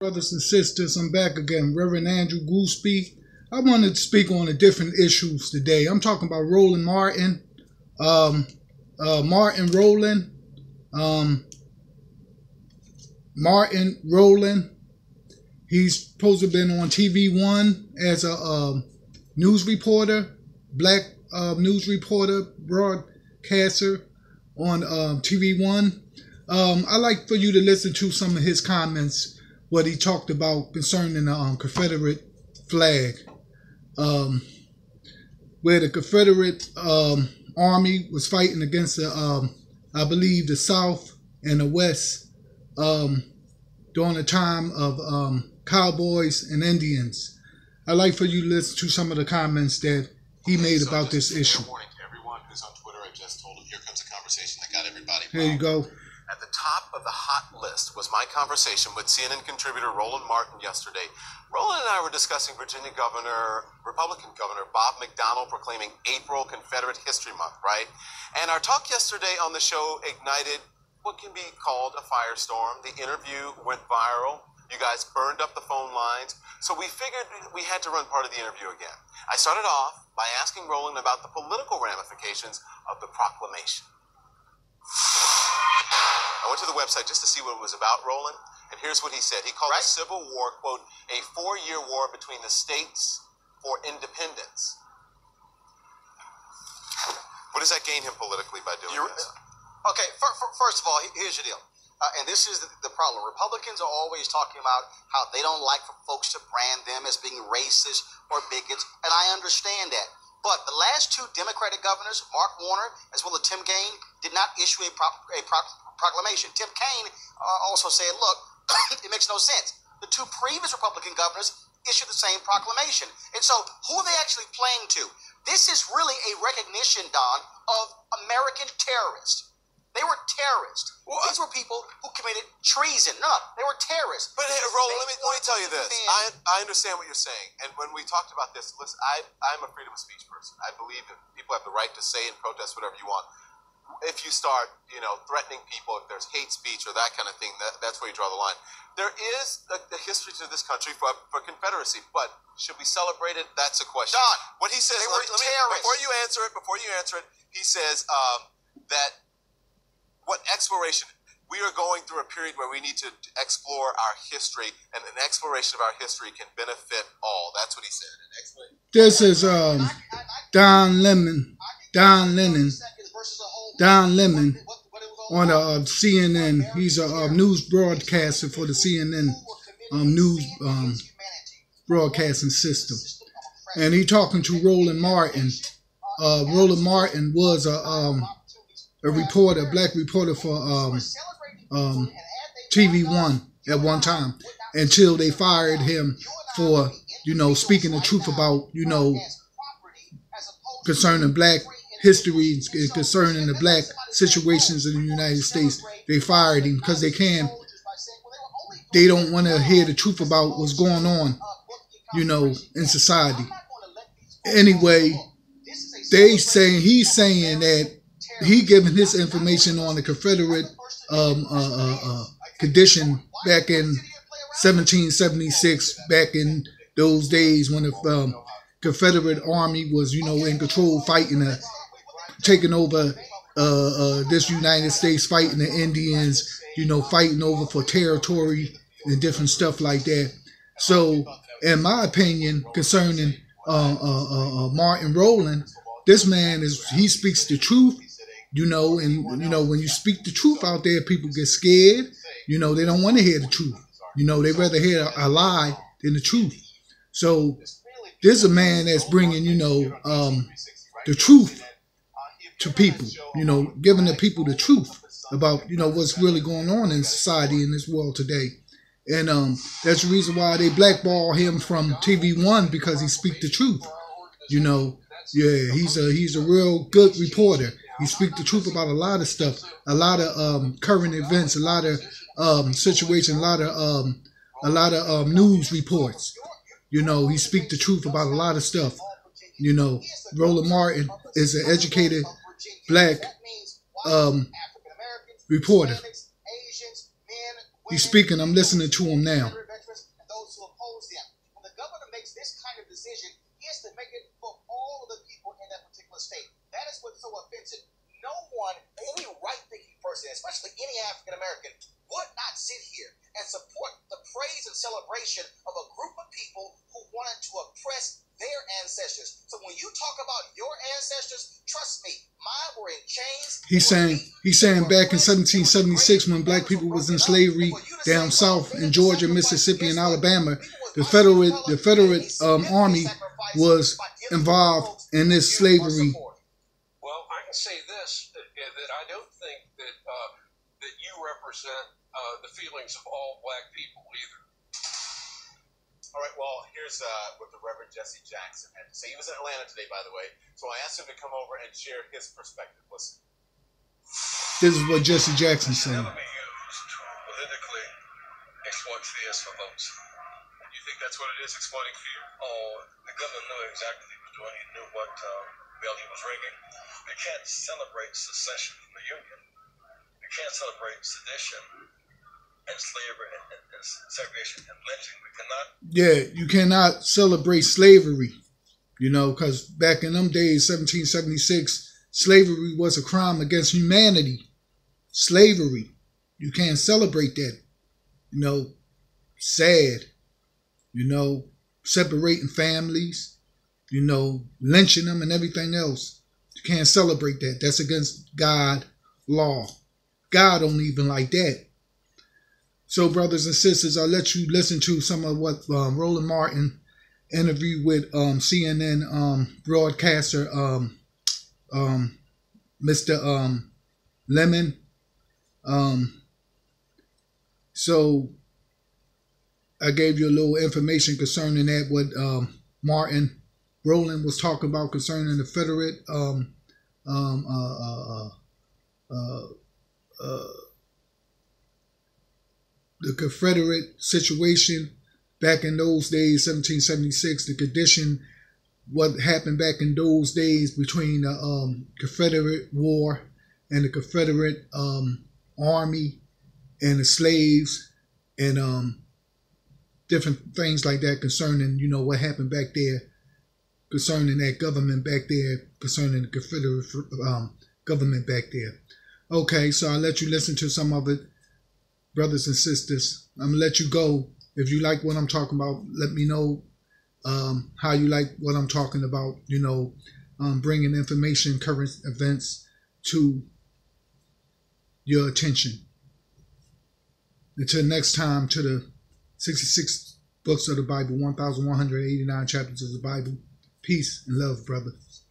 Brothers and sisters, I'm back again. Reverend Andrew Goosdy. I wanted to speak on the different issues today. I'm talking about Roland Martin, Martin Roland. He's supposed to have been on TV One as a news reporter, black news reporter, broadcaster on TV One. I'd like for you to listen to some of his comments, what he talked about concerning the Confederate flag, where the Confederate Army was fighting against the, I believe, the South and the West during the time of cowboys and Indians. I'd like for you to listen to some of the comments that he made about this issue. Good morning to everyone who's on Twitter. I just told him here comes a conversation that got everybody. Here you go. At the top of the hot list was my conversation with CNN contributor Roland Martin yesterday. Roland and I were discussing Virginia Republican Governor Bob McDonnell proclaiming April Confederate History Month, right? And our talk yesterday on the show ignited what can be called a firestorm. The interview went viral. You guys burned up the phone lines. So we figured we had to run part of the interview again. I started off by asking Roland about the political ramifications of the proclamation. I went to the website just to see what it was about, Roland, and here's what he said. He called the Civil War, quote, a 4-year war between the states for independence. What does that gain him politically by doing this? Okay, first of all, here's the deal. And this is the problem. Republicans are always talking about how they don't like for folks to brand them as being racist or bigots, and I understand that. But the last two Democratic governors, Mark Warner as well as Tim Kaine, did not issue a proclamation. Tim Kaine also said, look, it makes no sense. The two previous Republican governors issued the same proclamation. And so who are they actually playing to? This is really a recognition, Don, of American terrorists. They were terrorists. These were people who committed treason. No, they were terrorists. But hey, Roland, let me tell you this. I understand what you're saying. And when we talked about this, listen, I'm a freedom of speech person. I believe that people have the right to say and protest whatever you want. If you start, threatening people, if there's hate speech or that kind of thing, that's where you draw the line. There is the history to this country for Confederacy, but should we celebrate it? That's a question. Don, what he says, before you answer it, he says that what exploration, we are going through a period where we need to explore our history, and an exploration of our history can benefit all. That's what he said. This is Don Lemon on CNN. He's a news broadcaster for the CNN news broadcasting system. And he talking to Roland Martin. Roland Martin was a reporter, black reporter for TV One at one time, until they fired him for, speaking the truth about, concerning black history, concerning the black situations in the United States. They fired him because they don't want to hear the truth about what's going on, in society. Anyway, he's saying that he giving his information on the Confederate condition back in 1776, back in those days when the Confederate Army was, in control, fighting, taking over this United States, fighting the Indians, fighting over for territory and different stuff like that. So, in my opinion, concerning Martin Roland, this man he speaks the truth. When you speak the truth out there, people get scared. They don't want to hear the truth. They rather hear a lie than the truth. So this is a man that's bringing, the truth to people, giving the people the truth about, what's really going on in society in this world today. And that's the reason why they blackball him from TV One, because he speaks the truth. Yeah, he's a real good reporter. He speaks the truth about a lot of stuff, a lot of current events, a lot of situations, a lot of news reports. He speaks the truth about a lot of stuff. Roland Martin is an educated black reporter. He's speaking. I'm listening to him now. decision is to make it for all of the people in that particular state. That is what's so offensive. No one, any right-thinking person, especially any African American, would not sit here and support the praise and celebration of a group of people who wanted to oppress their ancestors. So when you talk about your ancestors, trust me, mine were in chains. He's saying back in 1776 when black people was in slavery down south in Georgia, Mississippi, and Alabama, the Confederate Army was involved in this slavery. Well, I can say this, that I don't think that that you represent the feelings of all black people either. All right, well, here's what the Reverend Jesse Jackson had to say. He was in Atlanta today, by the way, so I asked him to come over and share his perspective. Listen. This is what Jesse Jackson said. Never be used to politically exploit fears for votes. You think that's what it is, exploiting fear? Oh, the governor knew exactly what he was doing. He knew what bill he was rigging. We can't celebrate secession from the Union. We can't celebrate sedition and slavery and segregation and lynching. We cannot. Yeah, you cannot celebrate slavery, you know, because back in them days, 1776, slavery was a crime against humanity. Slavery. You can't celebrate that. You know, sad. You know, separating families, you know, lynching them and everything else. You can't celebrate that. That's against God law. God don't even like that. So, brothers and sisters, I'll let you listen to some of what Roland Martin interviewed with CNN broadcaster Mr. Lemon. So I gave you a little information concerning that, what Roland was talking about concerning the Confederate the Confederate situation back in those days, 1776, the condition, what happened back in those days between the Confederate War and the Confederate Army and the slaves and different things like that concerning, you know, what happened back there, concerning that government back there, concerning the Confederate government back there. Okay, so I'll let you listen to some of it, brothers and sisters. I'm going to let you go. If you like what I'm talking about, let me know how you like what I'm talking about, you know, bringing information, current events to your attention. Until next time, to the 66 books of the Bible, 1,189 chapters of the Bible. Peace and love, brothers.